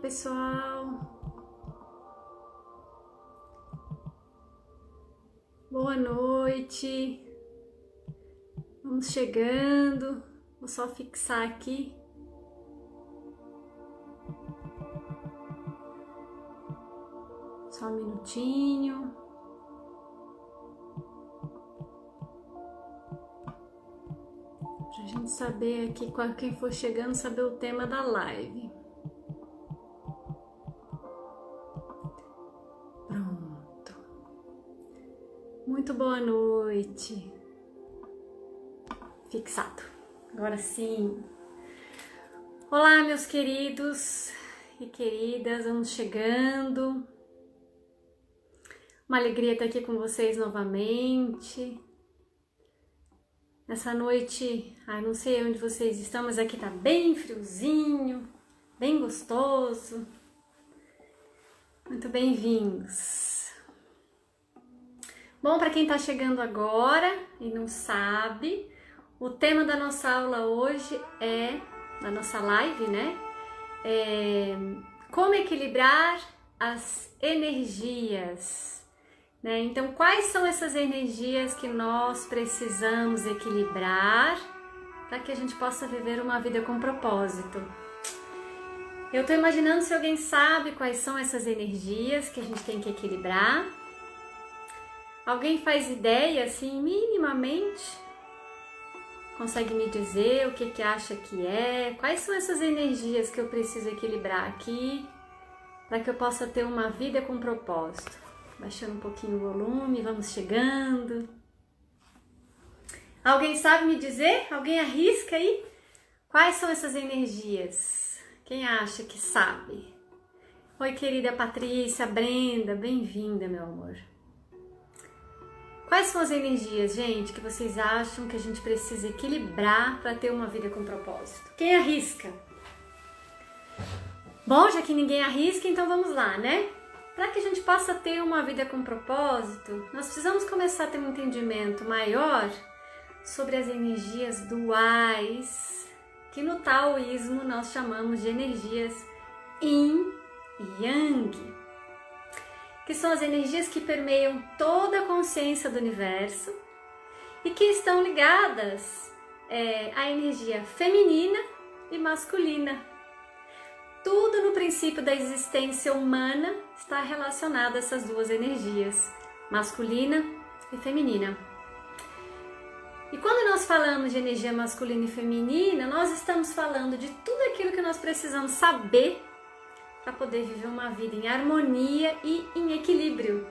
pessoal. Boa noite. Vamos chegando. Vou só fixar aqui. Só um minutinho. Pra gente saber aqui, quem for chegando, saber o tema da live. Pronto. Muito boa noite. Fixado. Agora sim. Olá, meus queridos e queridas, vamos chegando. Uma alegria estar aqui com vocês novamente. Nessa noite, não sei onde vocês estão, mas aqui tá bem friozinho, bem gostoso. Muito bem-vindos. Bom, para quem tá chegando agora e não sabe, o tema da nossa aula hoje da nossa live, né? Como equilibrar as energias. Então, quais são essas energias que nós precisamos equilibrar para que a gente possa viver uma vida com propósito? Eu estou imaginando se alguém sabe quais são essas energias que a gente tem que equilibrar. Alguém faz ideia, assim, minimamente? Consegue me dizer o que acha que é? Quais são essas energias que eu preciso equilibrar aqui para que eu possa ter uma vida com propósito? Baixando um pouquinho o volume, vamos chegando. Alguém sabe me dizer? Alguém arrisca aí? Quais são essas energias? Quem acha que sabe? Oi, querida Patrícia, Brenda, bem-vinda, meu amor. Quais são as energias, gente, que vocês acham que a gente precisa equilibrar para ter uma vida com propósito? Quem arrisca? Bom, já que ninguém arrisca, então vamos lá, né? Para que a gente possa ter uma vida com propósito, nós precisamos começar a ter um entendimento maior sobre as energias duais, que no taoísmo nós chamamos de energias Yin e Yang, que são as energias que permeiam toda a consciência do universo e que estão ligadas à energia feminina e masculina. Tudo no princípio da existência humana está relacionado a essas duas energias, masculina e feminina. E quando nós falamos de energia masculina e feminina, nós estamos falando de tudo aquilo que nós precisamos saber para poder viver uma vida em harmonia e em equilíbrio.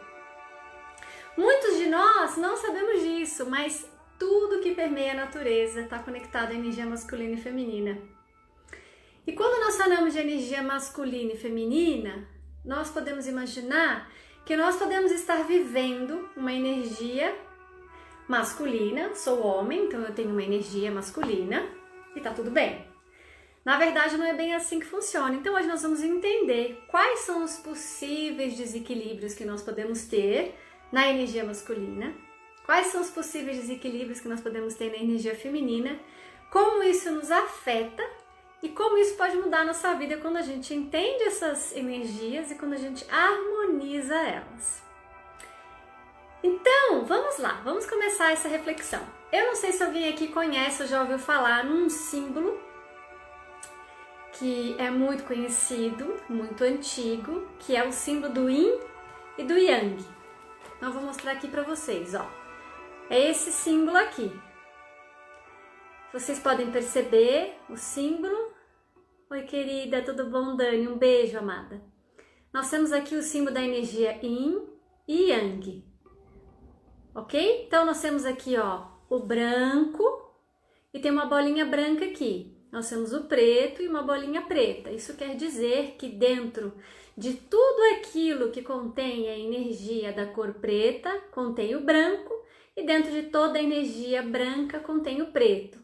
Muitos de nós não sabemos disso, mas tudo que permeia a natureza está conectado à energia masculina e feminina. E quando nós falamos de energia masculina e feminina, nós podemos imaginar que nós podemos estar vivendo uma energia masculina. Sou homem, então eu tenho uma energia masculina e tá tudo bem. Na verdade, não é bem assim que funciona. Então hoje nós vamos entender quais são os possíveis desequilíbrios que nós podemos ter na energia masculina, quais são os possíveis desequilíbrios que nós podemos ter na energia feminina, como isso nos afeta e como isso pode mudar a nossa vida quando a gente entende essas energias e quando a gente harmoniza elas. Então, vamos lá, vamos começar essa reflexão. Eu não sei se alguém aqui conhece ou já ouviu falar num símbolo que é muito conhecido, muito antigo, que é o símbolo do Yin e do Yang. Então, eu vou mostrar aqui para vocês, ó. É esse símbolo aqui. Vocês podem perceber o símbolo. Oi, querida, tudo bom, Dani? Um beijo, amada. Nós temos aqui o símbolo da energia Yin e Yang. Ok? Então, nós temos aqui, ó, o branco e tem uma bolinha branca aqui. Nós temos o preto e uma bolinha preta. Isso quer dizer que dentro de tudo aquilo que contém a energia da cor preta, contém o branco, e dentro de toda a energia branca contém o preto.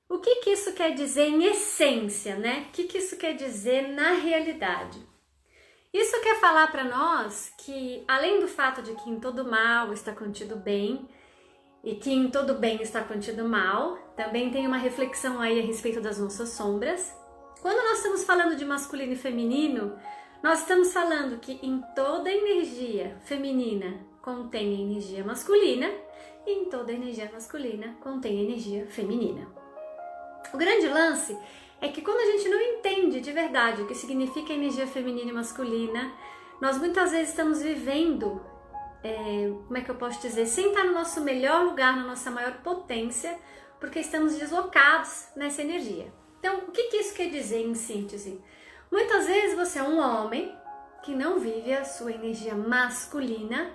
O que isso quer dizer em essência, né? O que isso quer dizer na realidade? Isso quer falar para nós que, além do fato de que em todo mal está contido bem e que em todo bem está contido mal, também tem uma reflexão aí a respeito das nossas sombras. Quando nós estamos falando de masculino e feminino, nós estamos falando que em toda energia feminina contém a energia masculina e em toda energia masculina contém a energia feminina. O grande lance é que quando a gente não entende de verdade o que significa energia feminina e masculina, nós muitas vezes estamos vivendo, como é que eu posso dizer, sem estar no nosso melhor lugar, na nossa maior potência, porque estamos deslocados nessa energia. Então, o que isso quer dizer em síntese? Muitas vezes você é um homem que não vive a sua energia masculina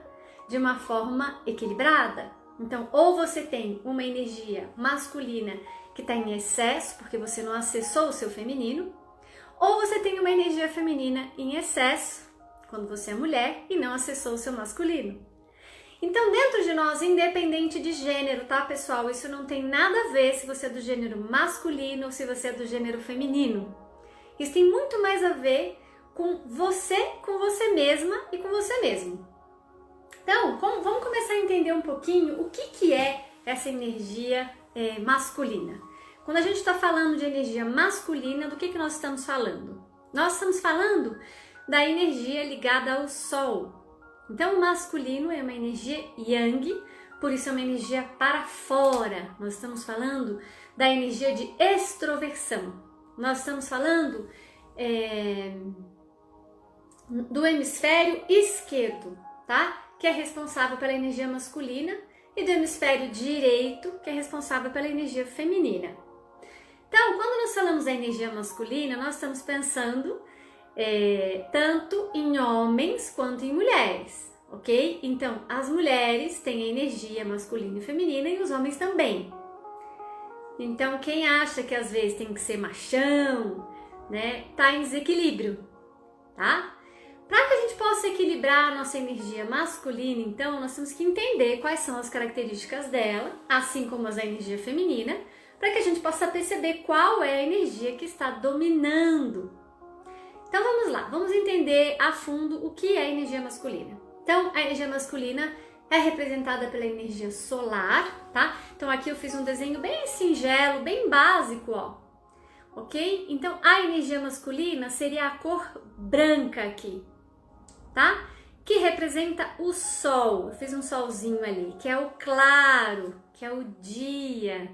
de uma forma equilibrada. Então, ou você tem uma energia masculina que está em excesso, porque você não acessou o seu feminino, ou você tem uma energia feminina em excesso, quando você é mulher e não acessou o seu masculino. Então, dentro de nós, independente de gênero, tá, pessoal? Isso não tem nada a ver se você é do gênero masculino ou se você é do gênero feminino. Isso tem muito mais a ver com você mesma e com você mesmo. Então, vamos começar a entender um pouquinho o que é essa energia masculina. Quando a gente está falando de energia masculina, do que nós estamos falando? Nós estamos falando da energia ligada ao Sol. Então, o masculino é uma energia yang, por isso é uma energia para fora. Nós estamos falando da energia de extroversão. Nós estamos falando do hemisfério esquerdo, tá? Que é responsável pela energia masculina, e do hemisfério direito, que é responsável pela energia feminina. Então, quando nós falamos da energia masculina, nós estamos pensando tanto em homens quanto em mulheres, ok? Então, as mulheres têm a energia masculina e feminina e os homens também. Então, quem acha que às vezes tem que ser machão, né, tá em desequilíbrio, tá? Para que a gente possa equilibrar a nossa energia masculina, então, nós temos que entender quais são as características dela, assim como as da energia feminina, para que a gente possa perceber qual é a energia que está dominando. Então vamos lá, vamos entender a fundo o que é energia masculina. Então a energia masculina é representada pela energia solar, tá? Então aqui eu fiz um desenho bem singelo, bem básico, ó. Ok? Então a energia masculina seria a cor branca aqui, tá? Que representa o sol. Eu fiz um solzinho ali, que é o claro, que é o dia,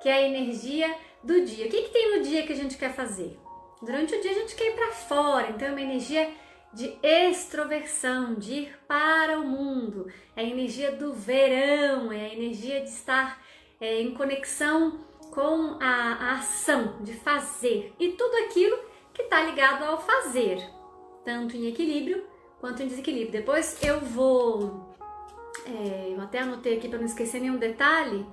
que é a energia do dia. O que tem no dia que a gente quer fazer? Durante o dia a gente quer ir para fora, então é uma energia de extroversão, de ir para o mundo. É a energia do verão, é a energia de estar em conexão com a ação, de fazer. E tudo aquilo que está ligado ao fazer, tanto em equilíbrio quanto em desequilíbrio. Depois eu até anotei aqui para não esquecer nenhum detalhe,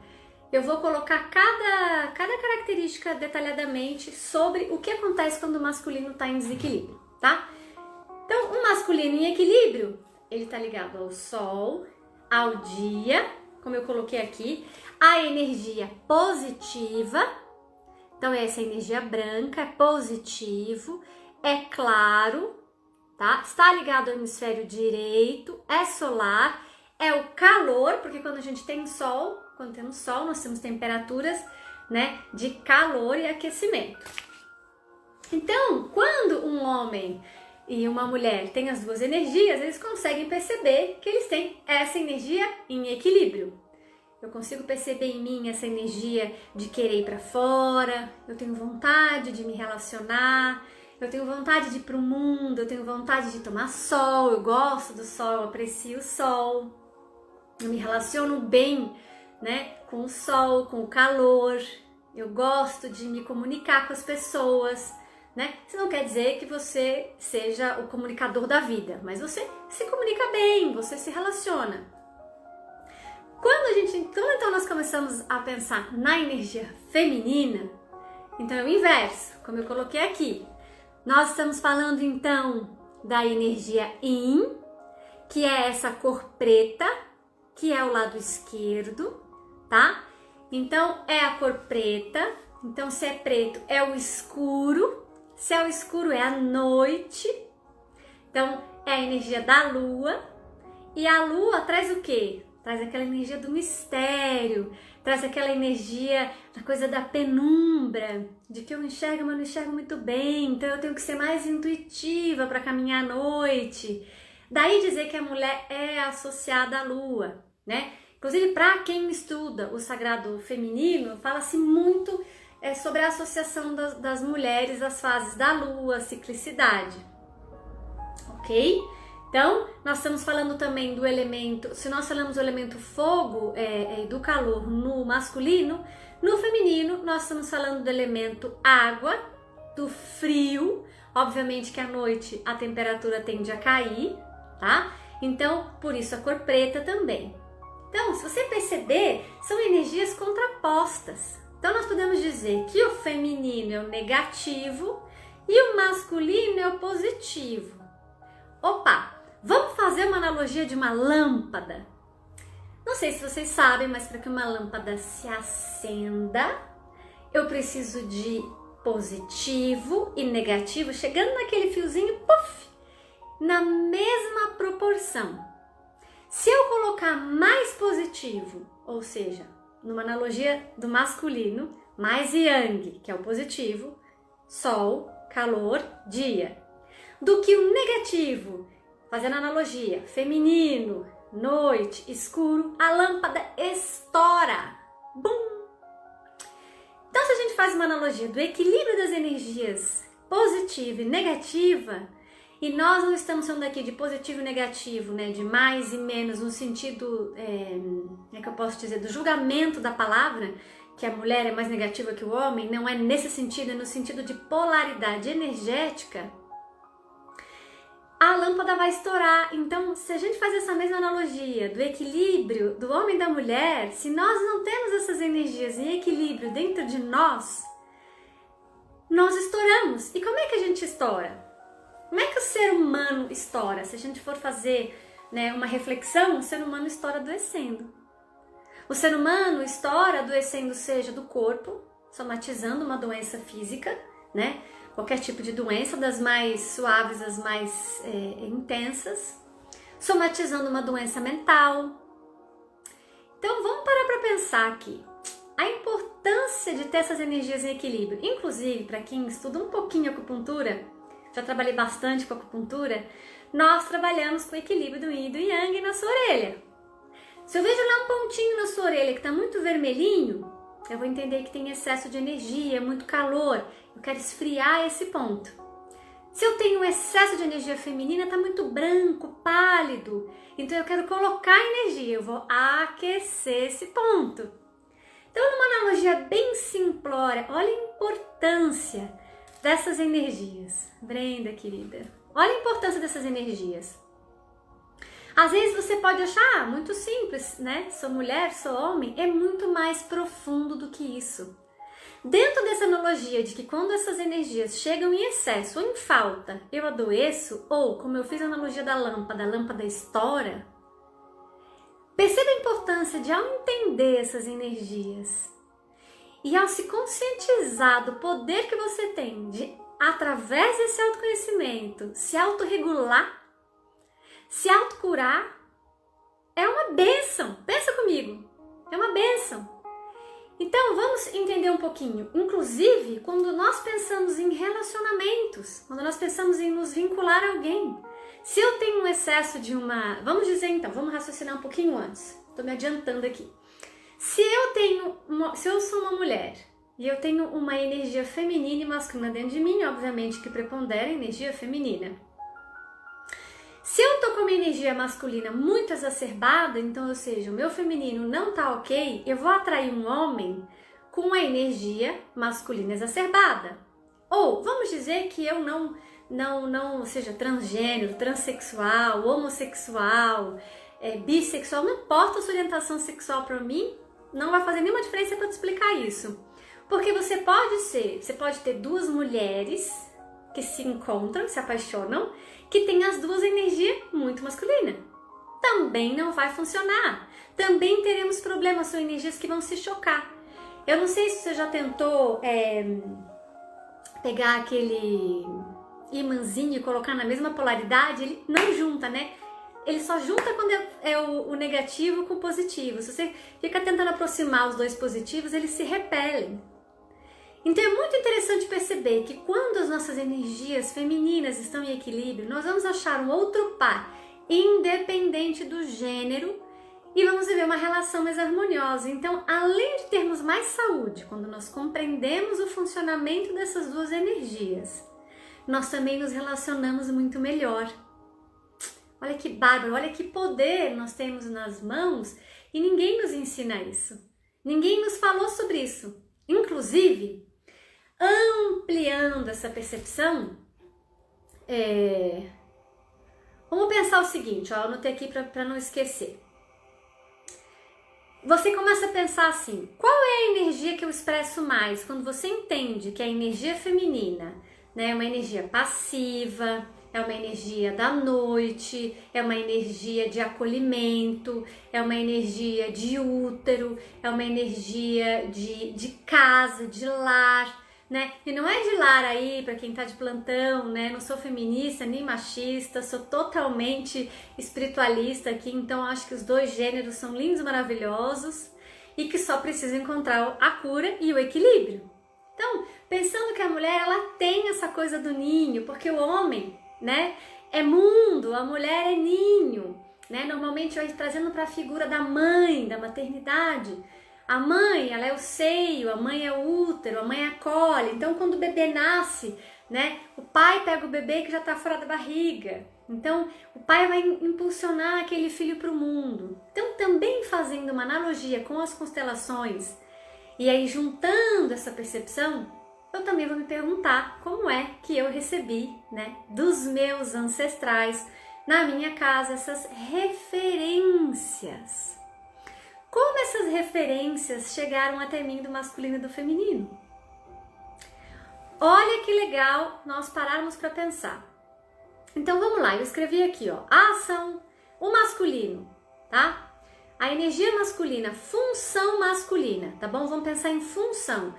eu vou colocar cada característica detalhadamente sobre o que acontece quando o masculino está em desequilíbrio, tá? Então, o masculino em equilíbrio, ele está ligado ao sol, ao dia, como eu coloquei aqui, a energia positiva. Então, essa energia branca é positivo, é claro, tá? Está ligado ao hemisfério direito, é solar, é o calor, porque quando a gente tem sol, quando temos sol, nós temos temperaturas, né, de calor e aquecimento. Então, quando um homem e uma mulher têm as duas energias, eles conseguem perceber que eles têm essa energia em equilíbrio. Eu consigo perceber em mim essa energia de querer ir para fora, eu tenho vontade de me relacionar, eu tenho vontade de ir para o mundo, eu tenho vontade de tomar sol, eu gosto do sol, eu aprecio o sol, eu me relaciono bem, né, com o sol, com o calor, eu gosto de me comunicar com as pessoas, né? Isso não quer dizer que você seja o comunicador da vida, mas você se comunica bem, você se relaciona. Então nós começamos a pensar na energia feminina, então é o inverso, como eu coloquei aqui. Nós estamos falando então da energia Yin, que é essa cor preta, que é o lado esquerdo, tá? Então é a cor preta, então se é preto é o escuro, se é o escuro é a noite, então é a energia da lua, e a lua traz o quê? traz aquela energia do mistério, traz aquela energia da coisa da penumbra, de que eu enxergo, mas não enxergo muito bem, então eu tenho que ser mais intuitiva para caminhar à noite. Daí dizer que a mulher é associada à lua, né? Inclusive, para quem estuda o sagrado feminino, fala-se muito sobre a associação das mulheres às fases da lua, a ciclicidade, ok? Então, nós estamos falando também do elemento, se nós falamos do elemento fogo e do calor no masculino, no feminino nós estamos falando do elemento água, do frio, obviamente que à noite a temperatura tende a cair, tá? Então, por isso a cor preta também. Então, se você perceber, são energias contrapostas. Então, nós podemos dizer que o feminino é o negativo e o masculino é o positivo. Opa! Vamos fazer uma analogia de uma lâmpada. Não sei se vocês sabem, mas para que uma lâmpada se acenda, eu preciso de positivo e negativo chegando naquele fiozinho, puff, na mesma proporção. Se eu colocar mais positivo, ou seja, numa analogia do masculino, mais yang, que é o positivo, sol, calor, dia, do que o negativo, fazendo analogia, feminino, noite, escuro, a lâmpada estoura. Bum! Então, se a gente faz uma analogia do equilíbrio das energias positiva e negativa, e nós não estamos falando aqui de positivo e negativo, né, de mais e menos, no sentido, que eu posso dizer, do julgamento da palavra, que a mulher é mais negativa que o homem, não é nesse sentido, é no sentido de polaridade energética, a lâmpada vai estourar. Então, se a gente faz essa mesma analogia do equilíbrio do homem e da mulher, se nós não temos essas energias em equilíbrio dentro de nós, nós estouramos. E como é que a gente estoura? Como é que o ser humano estoura? Se a gente for fazer, né, uma reflexão, o ser humano estoura adoecendo. O ser humano estoura adoecendo, seja do corpo, somatizando uma doença física, né? Qualquer tipo de doença, das mais suaves às mais intensas, somatizando uma doença mental. Então vamos parar para pensar aqui. A importância de ter essas energias em equilíbrio. Inclusive, para quem estuda um pouquinho acupuntura, já trabalhei bastante com acupuntura, nós trabalhamos com o equilíbrio do yin e do yang na sua orelha. Se eu vejo lá um pontinho na sua orelha que está muito vermelhinho, eu vou entender que tem excesso de energia, muito calor. Eu quero esfriar esse ponto. Se eu tenho um excesso de energia feminina, está muito branco, pálido. Então eu quero colocar energia, eu vou aquecer esse ponto. Então, numa analogia bem simplória, olha a importância dessas energias. Brenda, querida, olha a importância dessas energias. Às vezes você pode achar muito simples, né? Sou mulher, sou homem. É muito mais profundo do que isso. Dentro dessa analogia de que quando essas energias chegam em excesso ou em falta, eu adoeço, ou como eu fiz a analogia da lâmpada estoura, perceba a importância de, ao entender essas energias e ao se conscientizar do poder que você tem de, através desse autoconhecimento, se autorregular, se autocurar, é uma bênção. Pensa comigo, é uma bênção. Então, vamos entender um pouquinho. Inclusive, quando nós pensamos em relacionamentos, quando nós pensamos em nos vincular a alguém, se eu tenho um excesso de uma... Vamos dizer então, vamos raciocinar um pouquinho antes. Estou me adiantando aqui. Se eu sou uma mulher e eu tenho uma energia feminina e masculina dentro de mim, obviamente que prepondera a energia feminina. Se eu tô com uma energia masculina muito exacerbada, então, ou seja, o meu feminino não tá ok, eu vou atrair um homem com a energia masculina exacerbada. Ou, vamos dizer que eu não seja transgênero, transexual, homossexual, bissexual, não importa a sua orientação sexual para mim, não vai fazer nenhuma diferença para te explicar isso. Porque você pode ter duas mulheres que se encontram, se apaixonam, que tem as duas energias muito masculina. Também não vai funcionar. Também teremos problemas, são energias que vão se chocar. Eu não sei se você já tentou pegar aquele imãzinho e colocar na mesma polaridade, ele não junta, né? ele só junta quando é o negativo com o positivo. Se você fica tentando aproximar os dois positivos, eles se repelem. Então é muito interessante perceber que quando as nossas energias femininas estão em equilíbrio, nós vamos achar um outro par, independente do gênero, e vamos viver uma relação mais harmoniosa. Então, além de termos mais saúde, quando nós compreendemos o funcionamento dessas duas energias, nós também nos relacionamos muito melhor. Olha que bárbaro, olha que poder nós temos nas mãos e ninguém nos ensina isso. Ninguém nos falou sobre isso. Inclusive, ampliando essa percepção, vamos pensar o seguinte, ó, eu anotei aqui para não esquecer. Você começa a pensar assim, qual é a energia que eu expresso mais? Quando você entende que a energia feminina, né, é uma energia passiva, é uma energia da noite, é uma energia de acolhimento, é uma energia de útero, é uma energia de casa, de lar, né? E não é de lar aí, para quem tá de plantão, né? Não sou feminista nem machista, sou totalmente espiritualista aqui, então acho que os dois gêneros são lindos, maravilhosos e que só precisam encontrar a cura e o equilíbrio. Então, pensando que a mulher, ela tem essa coisa do ninho, porque o homem, né, é mundo, a mulher é ninho, né? Normalmente vai trazendo para a figura da mãe, da maternidade. A mãe, ela é o seio, a mãe é o útero, a mãe acolhe. Então, quando o bebê nasce, né, o pai pega o bebê que já está fora da barriga. Então, o pai vai impulsionar aquele filho para o mundo. Então, também fazendo uma analogia com as constelações, e aí juntando essa percepção, eu também vou me perguntar como é que eu recebi, né, dos meus ancestrais na minha casa essas referências. Como essas referências chegaram até mim do masculino e do feminino? Olha que legal nós pararmos para pensar. Então vamos lá, eu escrevi aqui, ó, a ação, o masculino, tá? A energia masculina, função masculina, tá bom? Vamos pensar em função.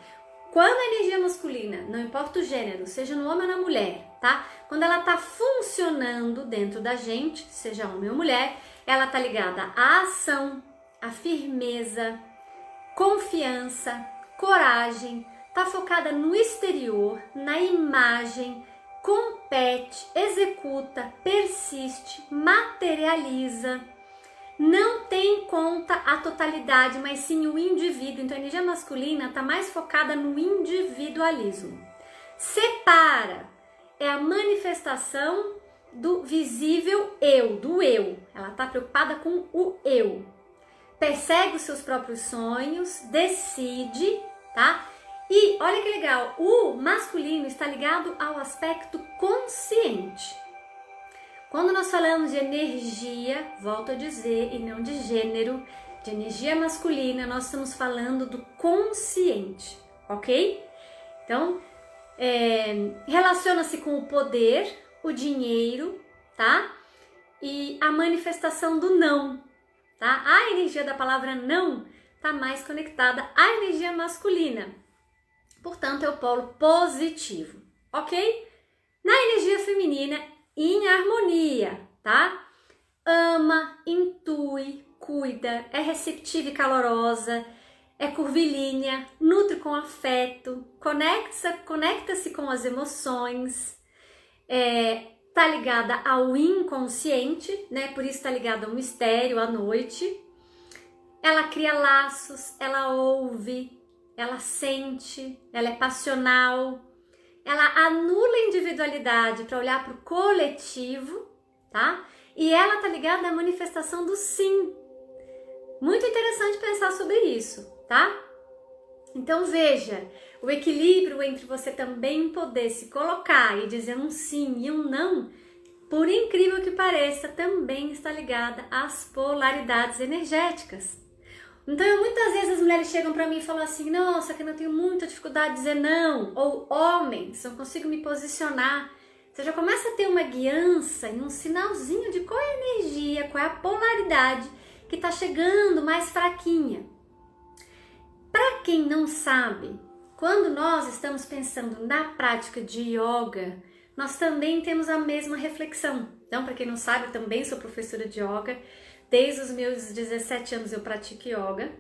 Quando a energia masculina, não importa o gênero, seja no homem ou na mulher, tá? Quando ela tá funcionando dentro da gente, seja homem ou mulher, ela tá ligada à ação, à firmeza, confiança, coragem, tá focada no exterior, na imagem, compete, executa, persiste, materializa, não tem em conta a totalidade, mas sim o indivíduo. Então a energia masculina está mais focada no individualismo. Separa, é a manifestação do visível eu, do eu. Ela está preocupada com o eu. Persegue os seus próprios sonhos, decide, tá? E olha que legal, o masculino está ligado ao aspecto consciente. Quando nós falamos de energia, volto a dizer, e não de gênero, de energia masculina, nós estamos falando do consciente, ok? Então, relaciona-se com o poder, o dinheiro, tá? E a manifestação do não, tá? A energia da palavra não está mais conectada à energia masculina. Portanto, é o polo positivo, ok? Na energia feminina, em harmonia, tá? Ama, intui, cuida, é receptiva e calorosa, é curvilínea, nutre com afeto, conecta-se com as emoções, tá ligada ao inconsciente, né? Por isso tá ligada ao mistério, à noite. Ela cria laços, ela ouve, ela sente, ela é passional, ela anula a individualidade para olhar para o coletivo, tá? E ela tá ligada à manifestação do sim. Muito interessante pensar sobre isso, tá? Então veja, o equilíbrio entre você também poder se colocar e dizer um sim e um não, por incrível que pareça, também está ligada às polaridades energéticas. Então, muitas vezes as mulheres chegam para mim e falam assim, nossa, que eu tenho muita dificuldade de dizer não, ou homens, não consigo me posicionar. Você já começa a ter uma guiança e um sinalzinho de qual é a energia, qual é a polaridade que está chegando mais fraquinha. Para quem não sabe, quando nós estamos pensando na prática de yoga, nós também temos a mesma reflexão. Então, para quem não sabe, eu também sou professora de yoga. Desde os meus 17 anos eu pratico yoga.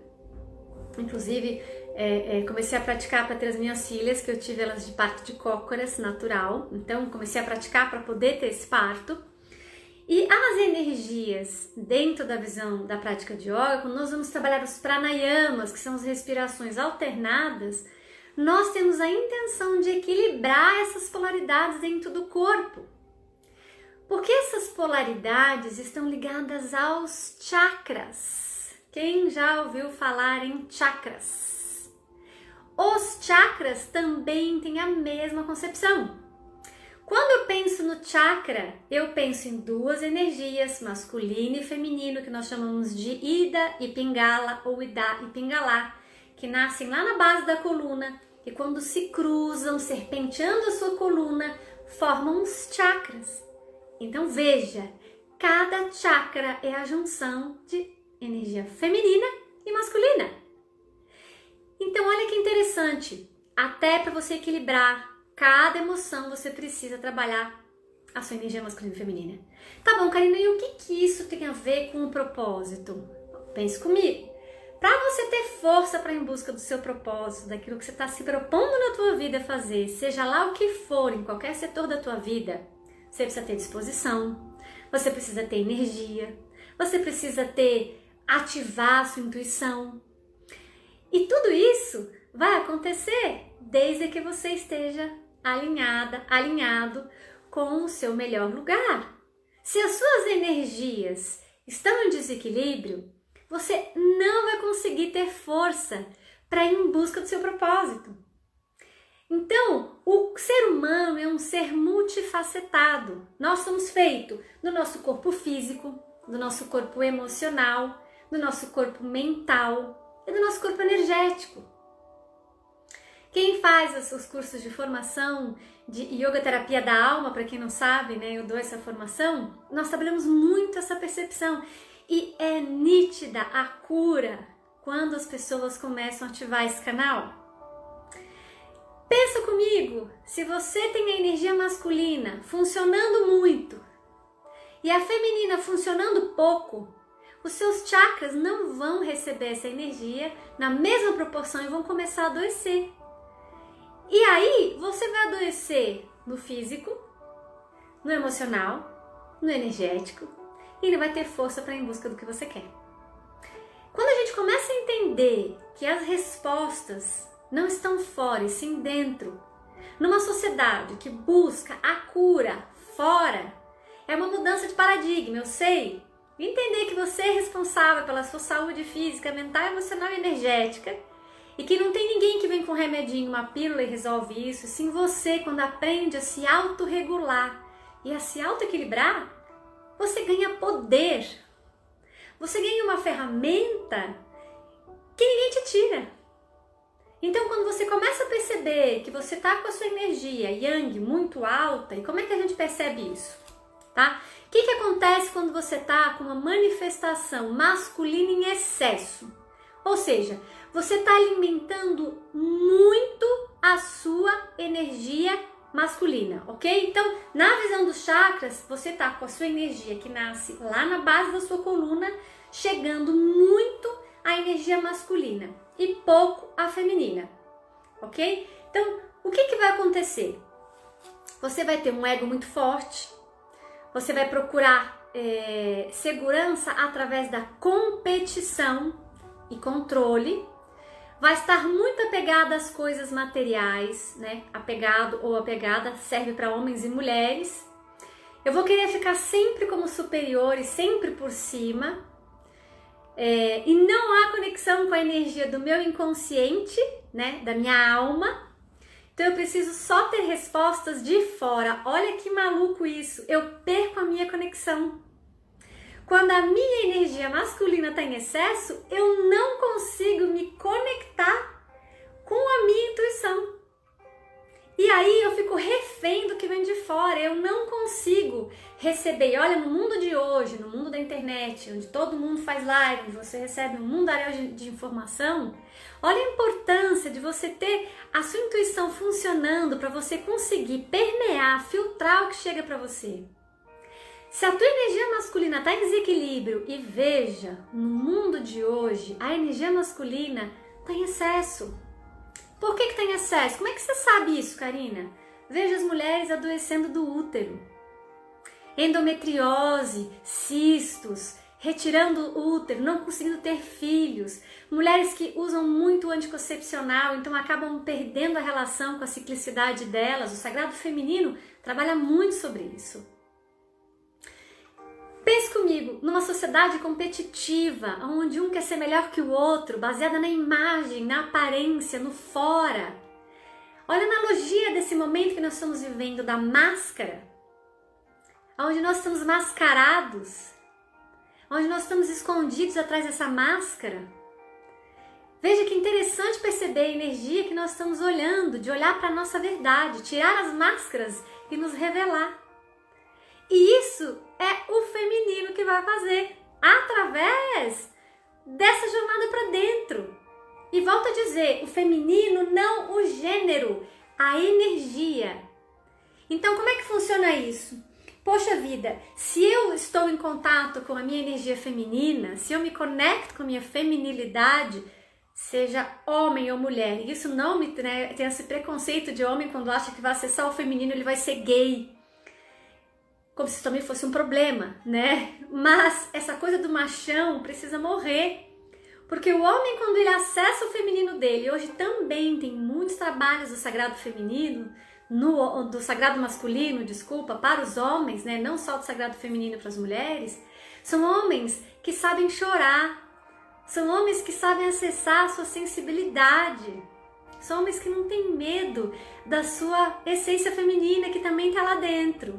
Inclusive, comecei a praticar para ter as minhas filhas, que eu tive elas de parto de cócoras natural. Então, comecei a praticar para poder ter esse parto. E as energias dentro da visão da prática de yoga, quando nós vamos trabalhar os pranayamas, que são as respirações alternadas, nós temos a intenção de equilibrar essas polaridades dentro do corpo. Porque essas polaridades estão ligadas aos chakras. Quem já ouviu falar em chakras? Os chakras também têm a mesma concepção. Quando eu penso no chakra, eu penso em duas energias, masculino e feminino, que nós chamamos de Ida e Pingala ou Ida e Pingala, que nascem lá na base da coluna e quando se cruzam, serpenteando a sua coluna, formam os chakras. Então veja, cada chakra é a junção de energia feminina e masculina. Então olha que interessante, até para você equilibrar cada emoção você precisa trabalhar a sua energia masculina e feminina. Tá bom, Karina, e o que isso tem a ver com o propósito? Pense comigo. Para você ter força para ir em busca do seu propósito, daquilo que você está se propondo na tua vida fazer, seja lá o que for, em qualquer setor da tua vida, você precisa ter disposição, você precisa ter energia, você precisa ativar a sua intuição. E tudo isso vai acontecer desde que você esteja alinhado com o seu melhor lugar. Se as suas energias estão em desequilíbrio, você não vai conseguir ter força para ir em busca do seu propósito. Então, o ser humano é um ser multifacetado. Nós somos feitos do nosso corpo físico, do nosso corpo emocional, do nosso corpo mental e do nosso corpo energético. Quem faz os cursos de formação de yoga terapia da alma, para quem não sabe, né, eu dou essa formação, nós trabalhamos muito essa percepção e é nítida a cura quando as pessoas começam a ativar esse canal. Pensa comigo, se você tem a energia masculina funcionando muito e a feminina funcionando pouco, os seus chakras não vão receber essa energia na mesma proporção e vão começar a adoecer. E aí você vai adoecer no físico, no emocional, no energético e não vai ter força para ir em busca do que você quer. Quando a gente começa a entender que as respostas não estão fora e sim dentro, numa sociedade que busca a cura fora, é uma mudança de paradigma, eu sei. Entender que você é responsável pela sua saúde física, mental, emocional e energética e que não tem ninguém que vem com um remedinho, uma pílula e resolve isso, sim você, quando aprende a se autorregular e a se autoequilibrar, você ganha poder. Você ganha uma ferramenta que ninguém te tira. Então, quando você começa a perceber que você está com a sua energia yang muito alta, e como é que a gente percebe isso? Tá? O que acontece quando você está com uma manifestação masculina em excesso? Ou seja, você está alimentando muito a sua energia masculina, ok? Então, na visão dos chakras, você está com a sua energia que nasce lá na base da sua coluna, chegando muito à energia masculina e pouco à feminina, ok? Então, o que vai acontecer? Você vai ter um ego muito forte, você vai procurar segurança através da competição e controle, vai estar muito apegada às coisas materiais, né? Apegado ou apegada serve para homens e mulheres. Eu vou querer ficar sempre como superior e sempre por cima. E não há conexão com a energia do meu inconsciente, né? Da minha alma. Então eu preciso só ter respostas de fora. Olha que maluco isso. Eu perco a minha conexão. Quando a minha energia masculina está em excesso, eu não consigo me conectar com a minha intuição. E aí eu fico refém do que vem de fora, eu não consigo receber. Olha, no mundo de hoje, no mundo da internet, onde todo mundo faz live, você recebe um mundaréu de informação, olha a importância de você ter a sua intuição funcionando para você conseguir permear, filtrar o que chega para você. Se a tua energia masculina está em desequilíbrio, e veja, no mundo de hoje, a energia masculina está em excesso. Por que está em excesso? Como é que você sabe isso, Karina? Veja as mulheres adoecendo do útero. Endometriose, cistos, retirando o útero, não conseguindo ter filhos. Mulheres que usam muito o anticoncepcional, então acabam perdendo a relação com a ciclicidade delas. O sagrado feminino trabalha muito sobre isso. Pense comigo, numa sociedade competitiva, onde um quer ser melhor que o outro, baseada na imagem, na aparência, no fora. Olha a analogia desse momento que nós estamos vivendo da máscara, onde nós estamos mascarados, onde nós estamos escondidos atrás dessa máscara. Veja que interessante perceber a energia que nós estamos olhando, de olhar para a nossa verdade, tirar as máscaras e nos revelar. E isso é o feminino que vai fazer, através dessa jornada para dentro. E volto a dizer, o feminino, não o gênero, a energia. Então, como é que funciona isso? Poxa vida, se eu estou em contato com a minha energia feminina, se eu me conecto com a minha feminilidade, seja homem ou mulher, isso não me tem esse preconceito de homem quando acha que vai acessar o feminino, ele vai ser gay. Como se isso também fosse um problema, né? Mas essa coisa do machão precisa morrer. Porque o homem, quando ele acessa o feminino dele, hoje também tem muitos trabalhos do sagrado feminino, do sagrado masculino, desculpa, para os homens, né? Não só do sagrado feminino para as mulheres. São homens que sabem chorar, são homens que sabem acessar a sua sensibilidade, são homens que não têm medo da sua essência feminina que também está lá dentro.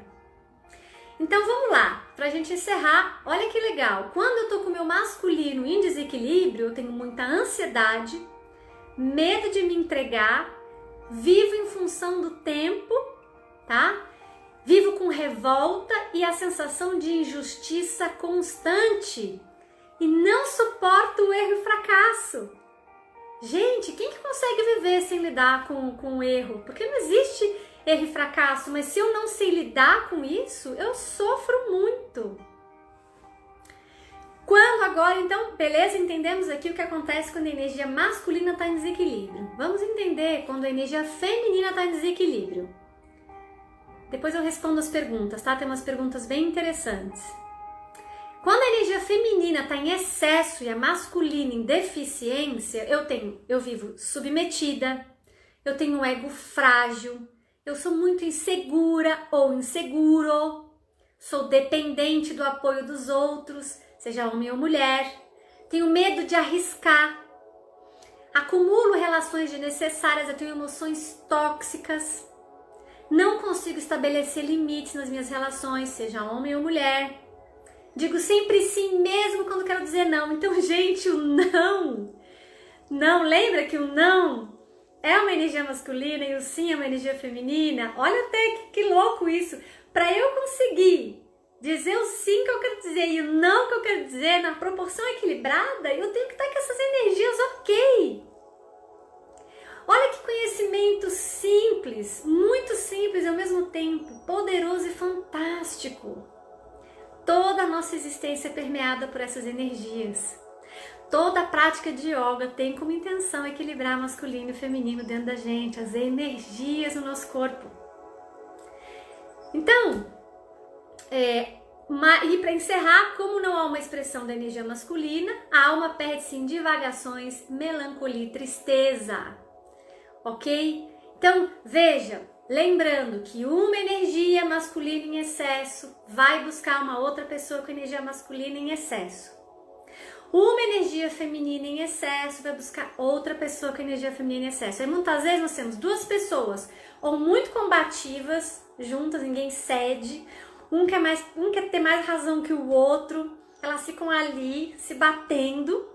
Então vamos lá, para a gente encerrar, olha que legal, quando eu tô com o meu masculino em desequilíbrio, eu tenho muita ansiedade, medo de me entregar, vivo em função do tempo, tá? Vivo com revolta e a sensação de injustiça constante e não suporto o erro e o fracasso. Gente, quem que consegue viver sem lidar com o erro? Porque não existe erro e fracasso, mas se eu não sei lidar com isso, eu sofro muito. Quando agora, então, beleza, entendemos aqui o que acontece quando a energia masculina está em desequilíbrio. Vamos entender quando a energia feminina está em desequilíbrio. Depois eu respondo as perguntas, tá? Tem umas perguntas bem interessantes. Quando a energia feminina está em excesso e a masculina em deficiência, eu vivo submetida, eu tenho um ego frágil, eu sou muito insegura ou inseguro, sou dependente do apoio dos outros, seja homem ou mulher, tenho medo de arriscar, acumulo relações desnecessárias, eu tenho emoções tóxicas, não consigo estabelecer limites nas minhas relações, seja homem ou mulher, digo sempre sim mesmo quando quero dizer não. Então, gente, o não, lembra que o não é uma energia masculina e o sim é uma energia feminina? Olha até que louco isso. Para eu conseguir dizer o sim que eu quero dizer e o não que eu quero dizer na proporção equilibrada, eu tenho que estar com essas energias ok. Olha que conhecimento simples, muito simples e ao mesmo tempo poderoso e fantástico. Toda a nossa existência é permeada por essas energias. Toda a prática de yoga tem como intenção equilibrar masculino e feminino dentro da gente, as energias no nosso corpo. Então, e para encerrar, como não há uma expressão da energia masculina, a alma perde-se em divagações, melancolia e tristeza. Ok? Então, veja, lembrando que uma energia masculina em excesso vai buscar uma outra pessoa com energia masculina em excesso. Uma energia feminina em excesso vai buscar outra pessoa com energia feminina em excesso. Aí muitas vezes nós temos duas pessoas ou muito combativas juntas, ninguém cede, um quer ter mais razão que o outro, elas ficam ali se batendo.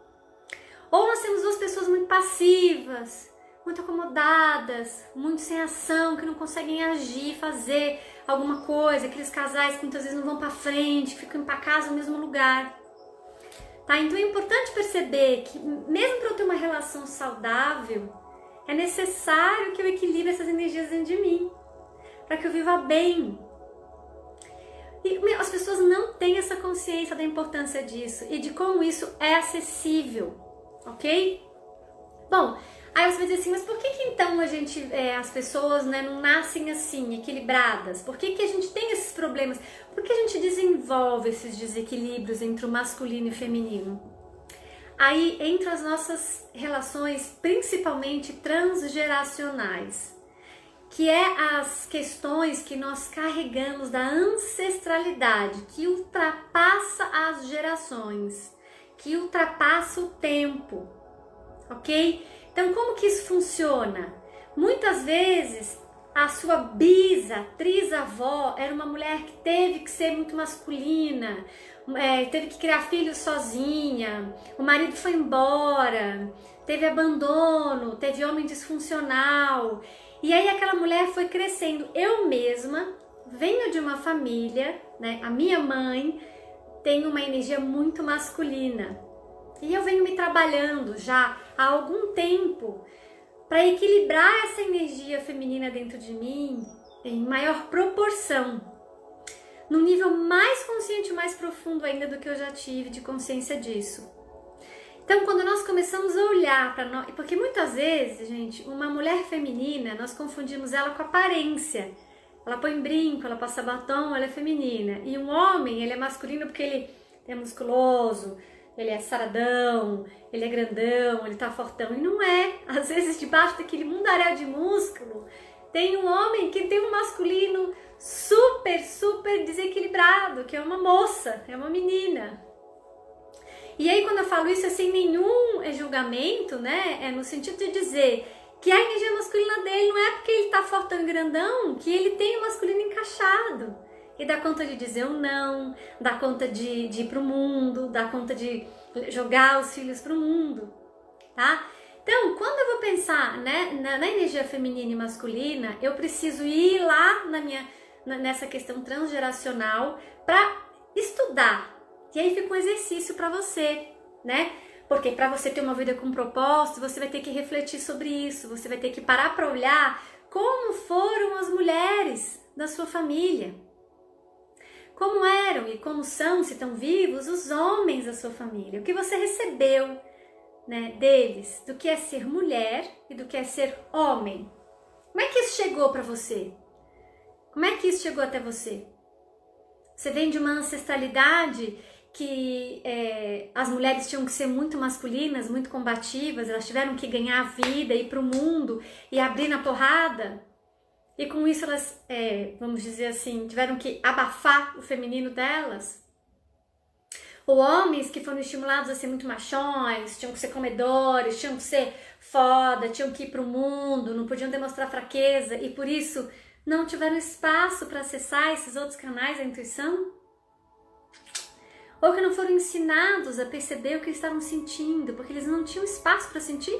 Ou nós temos duas pessoas muito passivas, muito acomodadas, muito sem ação, que não conseguem agir, fazer alguma coisa, aqueles casais que muitas vezes não vão para frente, que ficam empacados no mesmo lugar. Tá? Então é importante perceber que mesmo para eu ter uma relação saudável, é necessário que eu equilibre essas energias dentro de mim, para que eu viva bem. E as pessoas não têm essa consciência da importância disso e de como isso é acessível, ok? Bom, aí você vai dizer assim, mas por que então as pessoas, né, não nascem assim, equilibradas? Por que a gente tem esses problemas? Por que a gente desenvolve esses desequilíbrios entre o masculino e o feminino? Aí entra as nossas relações, principalmente transgeracionais, que é as questões que nós carregamos da ancestralidade, que ultrapassa as gerações, que ultrapassa o tempo, ok? Então, como que isso funciona? Muitas vezes, a sua trisavó era uma mulher que teve que ser muito masculina, teve que criar filhos sozinha, o marido foi embora, teve abandono, teve homem disfuncional. E aí aquela mulher foi crescendo. Eu mesma venho de uma família, né? A minha mãe tem uma energia muito masculina. E eu venho me trabalhando já há algum tempo para equilibrar essa energia feminina dentro de mim em maior proporção, num nível mais consciente, mais profundo ainda do que eu já tive de consciência disso. Então, quando nós começamos a olhar para nós, porque muitas vezes, gente, uma mulher feminina, nós confundimos ela com aparência. Ela põe brinco, ela passa batom, ela é feminina. E um homem, ele é masculino porque ele é musculoso, ele é saradão, ele é grandão, ele tá fortão. E não é. Às vezes, debaixo daquele mundaréu de músculo, tem um homem que tem um masculino super, super desequilibrado, que é uma moça, é uma menina. E aí, quando eu falo isso, é sem nenhum julgamento, né? É no sentido de dizer que a energia masculina dele não é porque ele tá fortão e grandão, que ele tem o masculino encaixado. E dá conta de dizer um não, dá conta de ir pro mundo, dá conta de jogar os filhos pro mundo, tá? Então, quando eu vou pensar, né, na energia feminina e masculina, eu preciso ir lá nessa questão transgeracional para estudar. E aí fica um exercício para você, né? Porque para você ter uma vida com propósito, você vai ter que refletir sobre isso, você vai ter que parar para olhar como foram as mulheres da sua família. Como eram e como são, se estão vivos, os homens da sua família. O que você recebeu, né, deles, do que é ser mulher e do que é ser homem. Como é que isso chegou para você? Como é que isso chegou até você? Você vem de uma ancestralidade que as mulheres tinham que ser muito masculinas, muito combativas, elas tiveram que ganhar a vida, ir para o mundo e abrir na porrada. E com isso elas, vamos dizer assim, tiveram que abafar o feminino delas. Ou homens que foram estimulados a ser muito machões, tinham que ser comedores, tinham que ser foda, tinham que ir para o mundo, não podiam demonstrar fraqueza e por isso não tiveram espaço para acessar esses outros canais da intuição. Ou que não foram ensinados a perceber o que eles estavam sentindo, porque eles não tinham espaço para sentir.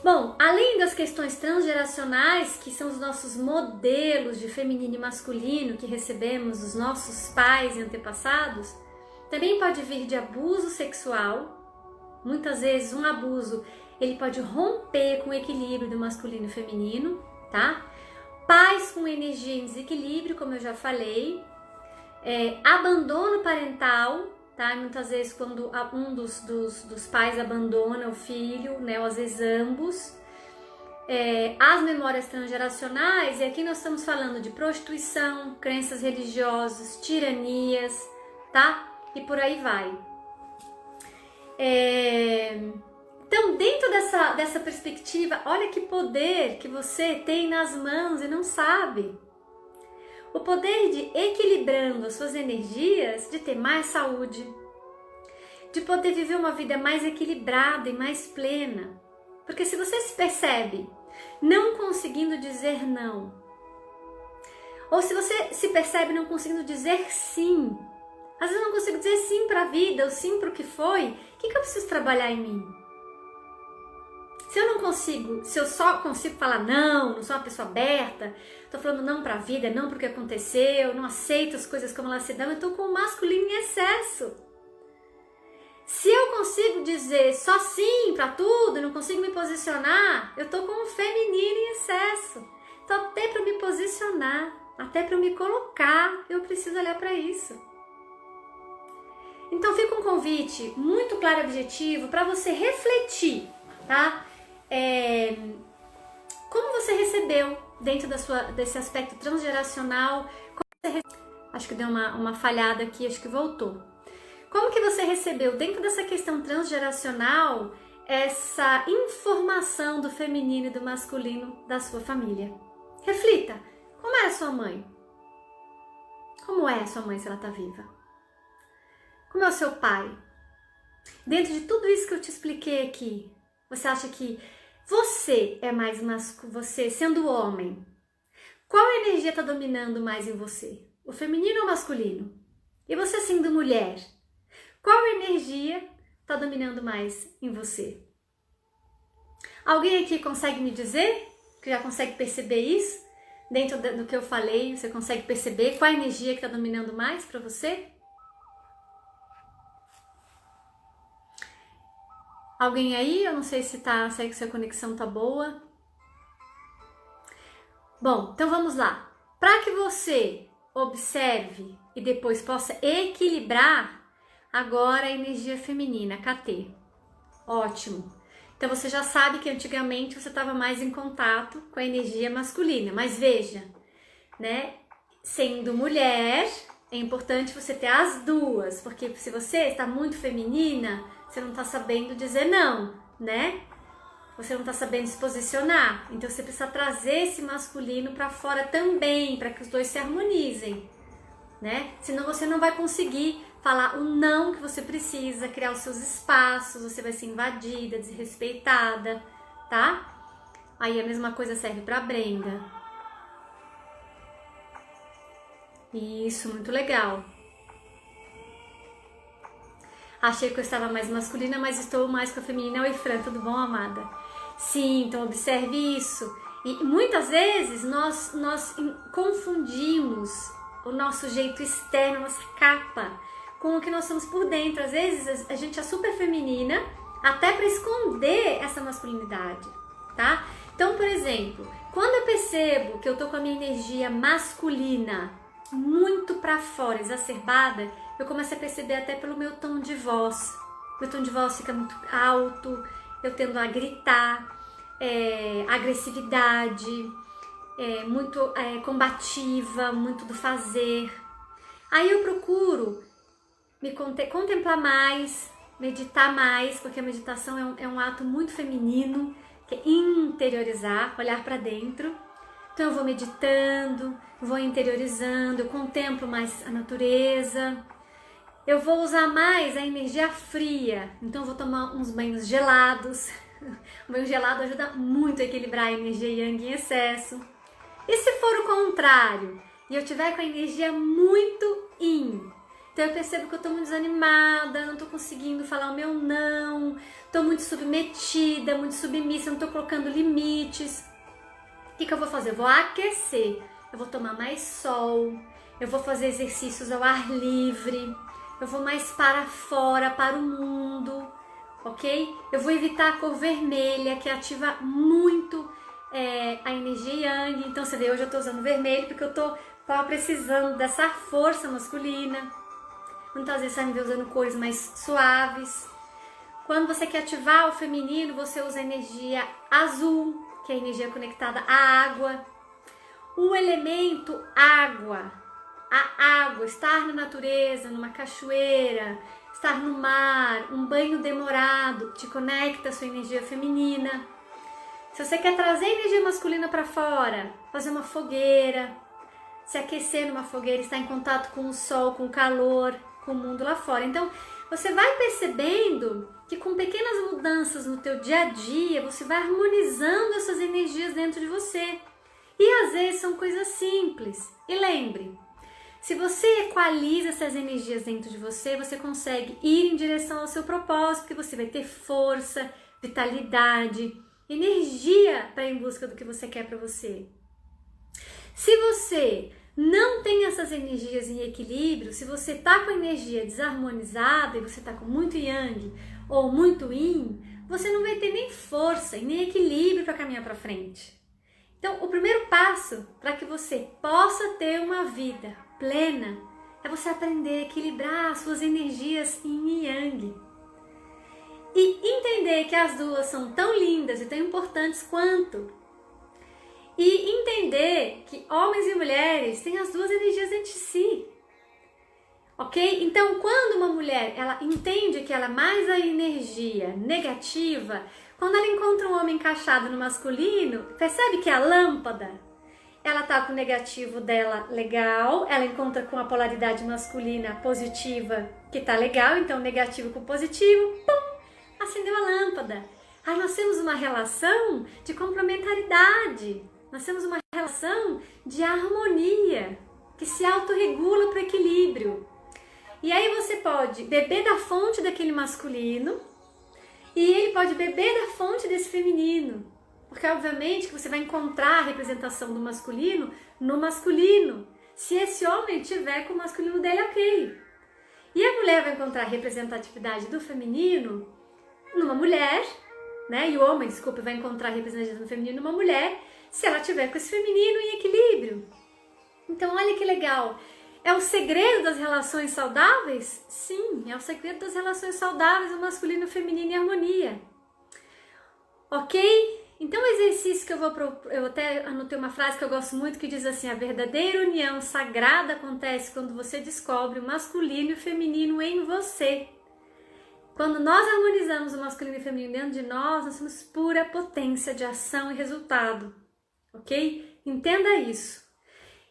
Bom, além das questões transgeracionais, que são os nossos modelos de feminino e masculino que recebemos dos nossos pais e antepassados, também pode vir de abuso sexual. Muitas vezes um abuso, ele pode romper com o equilíbrio do masculino e feminino, tá? Pais com energia em desequilíbrio, como eu já falei. Abandono parental, tá? Muitas vezes quando um dos pais abandona o filho, né? Ou às vezes ambos. As memórias transgeracionais, e aqui nós estamos falando de prostituição, crenças religiosas, tiranias, tá? E por aí vai. Então, dentro dessa perspectiva, olha que poder que você tem nas mãos e não sabe. O poder de, equilibrando as suas energias, de ter mais saúde, de poder viver uma vida mais equilibrada e mais plena. Porque se você se percebe não conseguindo dizer não, ou se você se percebe não conseguindo dizer sim, às vezes eu não consigo dizer sim para a vida, ou sim para o que foi, o que eu preciso trabalhar em mim? Se eu não consigo, se eu só consigo falar não sou uma pessoa aberta, tô falando não pra vida, não pro que aconteceu, não aceito as coisas como elas se dão, eu tô com o masculino em excesso. Se eu consigo dizer só sim pra tudo, não consigo me posicionar, eu tô com o feminino em excesso. Então até pra me posicionar, Até para eu me colocar, eu preciso olhar para isso. Então fica um convite muito claro e objetivo para você refletir, tá? Como você recebeu dentro desse aspecto transgeracional? Acho que deu uma falhada aqui, acho que voltou. Como que você recebeu dentro dessa questão transgeracional essa informação do feminino e do masculino da sua família? Reflita, como era a sua mãe? Como é a sua mãe se ela está viva? Como é o seu pai? Dentro de tudo isso que eu te expliquei aqui, você acha que você é mais masculino, você sendo homem, qual energia está dominando mais em você? O feminino ou o masculino? E você sendo mulher, qual energia está dominando mais em você? Alguém aqui consegue me dizer? Que já consegue perceber isso? Dentro do que eu falei, você consegue perceber qual a energia que está dominando mais para você? Alguém aí? Eu não sei se a conexão tá boa. Bom, então vamos lá. Para que você observe e depois possa equilibrar agora a energia feminina, KT. Ótimo. Então você já sabe que antigamente você estava mais em contato com a energia masculina, mas veja, né? Sendo mulher, é importante você ter as duas, porque se você está muito feminina, você não está sabendo dizer não, né? Você não está sabendo se posicionar. Então você precisa trazer esse masculino para fora também, para que os dois se harmonizem, né? Senão você não vai conseguir falar o não que você precisa, criar os seus espaços, você vai ser invadida, desrespeitada, tá? Aí a mesma coisa serve para Brenda. Isso, muito legal. Achei que eu estava mais masculina, mas estou mais com a feminina. Oi, Fran, tudo bom, amada? Sim, então observe isso. E muitas vezes nós confundimos o nosso jeito externo, a nossa capa, com o que nós somos por dentro. Às vezes a gente é super feminina, até para esconder essa masculinidade, tá? Então, por exemplo, quando eu percebo que eu tô com a minha energia masculina muito para fora, exacerbada, eu começo a perceber até pelo meu tom de voz. Meu tom de voz fica muito alto, eu tendo a gritar, agressividade, muito combativa, muito do fazer. Aí eu procuro me contemplar mais, meditar mais, porque a meditação é um ato muito feminino, que é interiorizar, olhar para dentro. Então eu vou meditando, vou interiorizando, eu contemplo mais a natureza. Eu vou usar mais a energia fria, então eu vou tomar uns banhos gelados. O banho gelado ajuda muito a equilibrar a energia yang em excesso. E se for o contrário, e eu tiver com a energia muito yin, então eu percebo que eu tô muito desanimada, não tô conseguindo falar o meu não, tô muito submetida, muito submissa, não tô colocando limites. O que eu vou fazer? Eu vou aquecer, eu vou tomar mais sol, eu vou fazer exercícios ao ar livre, eu vou mais para fora, para o mundo, ok? Eu vou evitar a cor vermelha, que ativa muito a energia yang. Então você vê, hoje eu tô usando vermelho porque eu tô precisando dessa força masculina. Muitas vezes você vai me ver usando cores mais suaves. Quando você quer ativar o feminino, você usa a energia azul, que é a energia conectada à água. O elemento água, a água, estar na natureza, numa cachoeira, estar no mar, um banho demorado, te conecta à sua energia feminina. Se você quer trazer a energia masculina para fora, fazer uma fogueira, se aquecer numa fogueira, estar em contato com o sol, com o calor, com o mundo lá fora. Então, você vai percebendo que com pequenas mudanças no teu dia a dia, você vai harmonizando essas energias dentro de você. E às vezes são coisas simples. E lembre, se você equaliza essas energias dentro de você, você consegue ir em direção ao seu propósito, porque você vai ter força, vitalidade, energia para ir em busca do que você quer para você. Se você não tem essas energias em equilíbrio, se você está com a energia desarmonizada e você está com muito yang ou muito yin, você não vai ter nem força e nem equilíbrio para caminhar para frente. Então, o primeiro passo para que você possa ter uma vida plena é você aprender a equilibrar as suas energias yin e yang. E entender que as duas são tão lindas e tão importantes quanto. E entender que homens e mulheres têm as duas energias dentro de si. Ok? Então, quando uma mulher ela entende que ela é mais a energia negativa, quando ela encontra um homem encaixado no masculino, percebe que a lâmpada, ela tá com o negativo dela legal, ela encontra com a polaridade masculina positiva que tá legal, então negativo com positivo, pum, acendeu a lâmpada. Aí nós temos uma relação de complementaridade, nós temos uma relação de harmonia, que se autorregula para o equilíbrio. E aí você pode beber da fonte daquele masculino e ele pode beber da fonte desse feminino. Porque obviamente que você vai encontrar a representação do masculino no masculino, se esse homem tiver com o masculino dele ok. E a mulher vai encontrar a representatividade do feminino numa mulher, né? E o homem, desculpa, vai encontrar a representatividade do feminino numa mulher, se ela tiver com esse feminino em equilíbrio. Então olha que legal. É o segredo das relações saudáveis? Sim, é o segredo das relações saudáveis, o masculino e o feminino em harmonia. Ok? Então o exercício que eu até anotei uma frase que eu gosto muito que diz assim: a verdadeira união sagrada acontece quando você descobre o masculino e o feminino em você. Quando nós harmonizamos o masculino e o feminino dentro de nós, nós temos pura potência de ação e resultado. Ok? Entenda isso.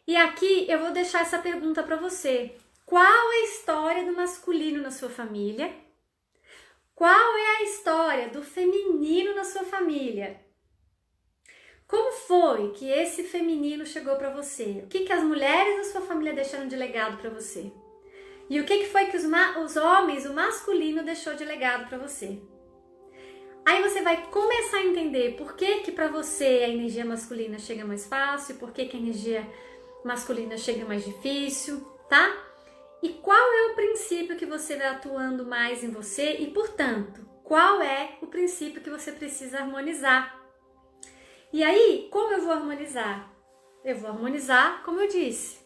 E aqui eu vou deixar essa pergunta para você. Qual é a história do masculino na sua família? Qual é a história do feminino na sua família? Como foi que esse feminino chegou para você? O que as mulheres da sua família deixaram de legado para você? E o que foi que os homens, o masculino, deixou de legado para você? Aí você vai começar a entender por que para você a energia masculina chega mais fácil, por que a energia masculina chega mais difícil, tá? E qual é o princípio que você vai atuando mais em você e, portanto, qual é o princípio que você precisa harmonizar? E aí, como eu vou harmonizar? Eu vou harmonizar, como eu disse.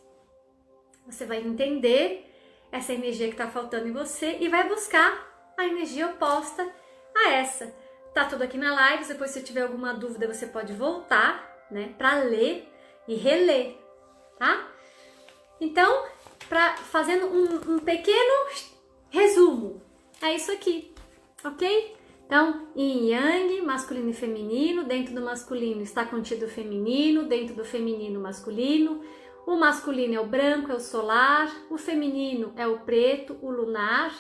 Você vai entender essa energia que está faltando em você e vai buscar a energia oposta a essa. Tá tudo aqui na live, depois se tiver alguma dúvida você pode voltar, né, para ler e reler, tá? Então, fazendo um pequeno resumo, é isso aqui, ok? Então, yin e yang, masculino e feminino, dentro do masculino está contido o feminino, dentro do feminino o masculino é o branco, é o solar, o feminino é o preto, o lunar,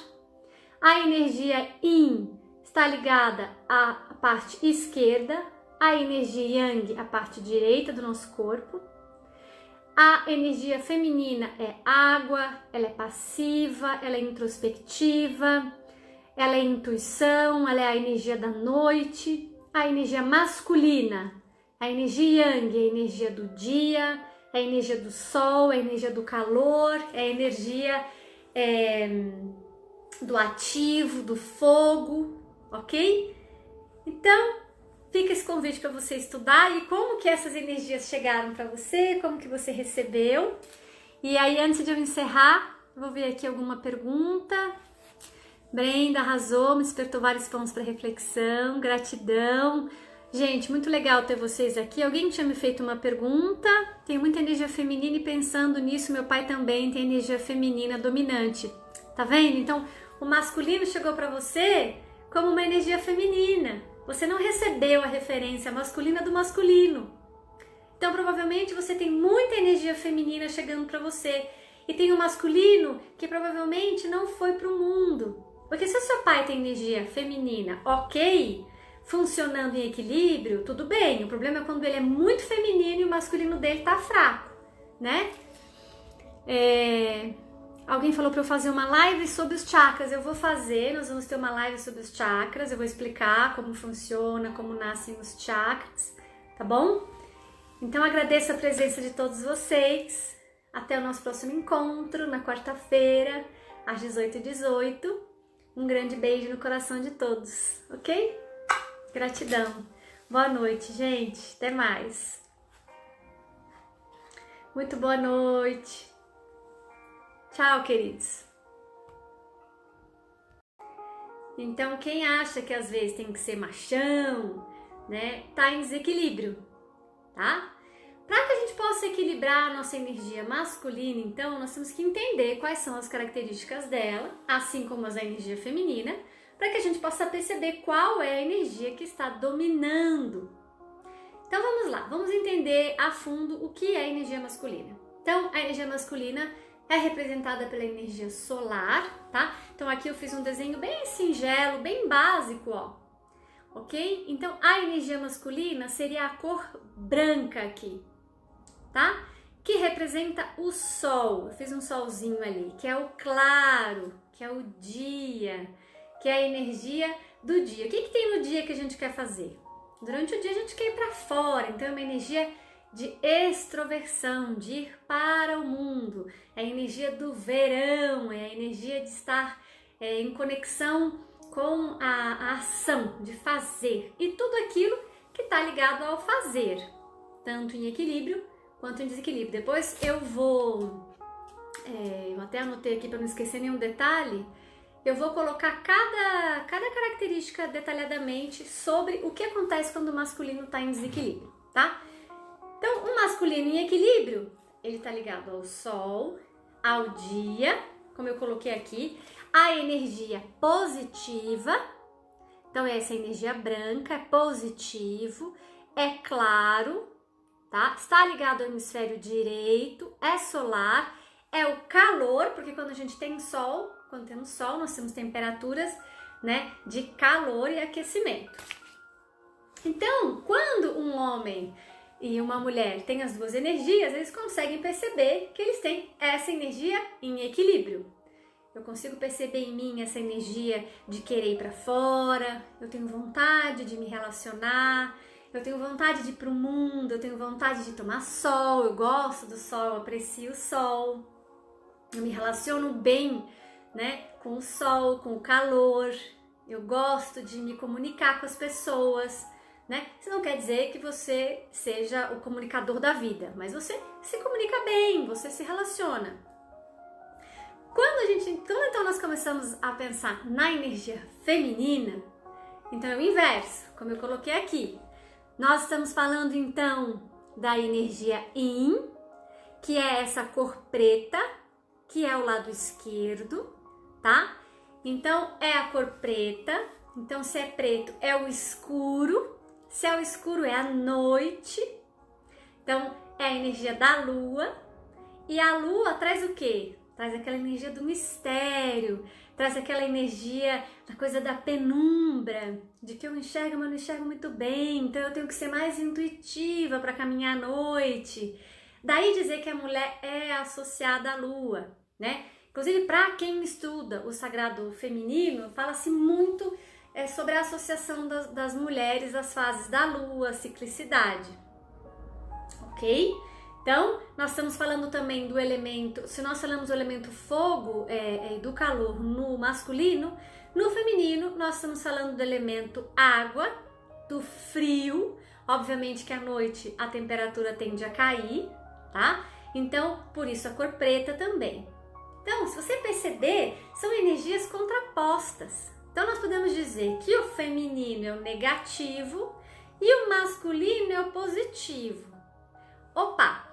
a energia yin está ligada à parte esquerda, a energia yang à parte direita do nosso corpo. A energia feminina é água, ela é passiva, ela é introspectiva, ela é intuição, ela é a energia da noite. A energia masculina, a energia yang é a energia do dia, é a energia do sol, é a energia do calor, é a energia do ativo, do fogo, ok? Então, fica esse convite para você estudar e como que essas energias chegaram para você, como que você recebeu. E aí, antes de eu encerrar, vou ver aqui alguma pergunta. Brenda arrasou, me despertou vários pontos para reflexão, gratidão. Gente, muito legal ter vocês aqui. Alguém tinha me feito uma pergunta, tenho muita energia feminina e pensando nisso, meu pai também tem energia feminina dominante. Tá vendo? Então, o masculino chegou para você como uma energia feminina. Você não recebeu a referência masculina do masculino. Então, provavelmente, você tem muita energia feminina chegando para você. E tem o masculino que provavelmente não foi para o mundo. Porque se o seu pai tem energia feminina ok, funcionando em equilíbrio, tudo bem. O problema é quando ele é muito feminino e o masculino dele tá fraco, né? Alguém falou para eu fazer uma live sobre os chakras. Eu vou fazer, nós vamos ter uma live sobre os chakras. Eu vou explicar como funciona, como nascem os chakras, tá bom? Então agradeço a presença de todos vocês. Até o nosso próximo encontro, na quarta-feira, às 18h18. Um grande beijo no coração de todos, ok? Gratidão. Boa noite, gente. Até mais. Muito boa noite. Tchau, queridos. Então, quem acha que às vezes tem que ser machão, né, tá em desequilíbrio, tá? Para que a gente possa equilibrar a nossa energia masculina, então, nós temos que entender quais são as características dela, assim como as da energia feminina, para que a gente possa perceber qual é a energia que está dominando. Então, vamos lá, vamos entender a fundo o que é a energia masculina. Então, a energia masculina é representada pela energia solar, tá? Então aqui eu fiz um desenho bem singelo, bem básico, ó. Ok? Então a energia masculina seria a cor branca aqui, tá? Que representa o sol. Eu fiz um solzinho ali, que é o claro, que é o dia, que é a energia do dia. O que tem no dia que a gente quer fazer? Durante o dia a gente quer ir para fora, então é uma energia de extroversão, de ir para o mundo, é a energia do verão, é a energia de estar em conexão com a ação, de fazer, e tudo aquilo que está ligado ao fazer, tanto em equilíbrio quanto em desequilíbrio. Depois eu até anotei aqui para não esquecer nenhum detalhe, eu vou colocar cada característica detalhadamente sobre o que acontece quando o masculino está em desequilíbrio, tá? Então, o masculino em equilíbrio, ele está ligado ao sol, ao dia, como eu coloquei aqui, a energia positiva. Então, essa energia branca é positivo, é claro, tá? Está ligado ao hemisfério direito, é solar, é o calor, porque quando a gente tem sol, quando temos sol, nós temos temperaturas, né, de calor e aquecimento. Então, quando um homem e uma mulher têm as duas energias, eles conseguem perceber que eles têm essa energia em equilíbrio. Eu consigo perceber em mim essa energia de querer ir para fora, eu tenho vontade de me relacionar, eu tenho vontade de ir para o mundo, eu tenho vontade de tomar sol, eu gosto do sol, eu aprecio o sol, eu me relaciono bem, né, com o sol, com o calor, eu gosto de me comunicar com as pessoas, né? Isso não quer dizer que você seja o comunicador da vida, mas você se comunica bem, você se relaciona. Quando então nós começamos a pensar na energia feminina, então é o inverso, como eu coloquei aqui. Nós estamos falando então da energia Yin, que é essa cor preta, que é o lado esquerdo, tá? Então é a cor preta, então se é preto é o escuro, se é o escuro é a noite, então é a energia da lua, e a lua traz o quê? Traz aquela energia do mistério, traz aquela energia da coisa da penumbra, de que eu enxergo, mas não enxergo muito bem, então eu tenho que ser mais intuitiva para caminhar à noite. Daí dizer que a mulher é associada à lua, né? Inclusive, para quem estuda o sagrado feminino, fala-se muito sobre a associação das mulheres às fases da lua, ciclicidade, ok? Então, nós estamos falando também do elemento, se nós falamos do elemento fogo e do calor no masculino, no feminino nós estamos falando do elemento água, do frio, obviamente que à noite a temperatura tende a cair, tá? Então, por isso a cor preta também. Então, se você perceber, são energias contrapostas. Então, nós podemos dizer que o feminino é o negativo e o masculino é o positivo. Opa!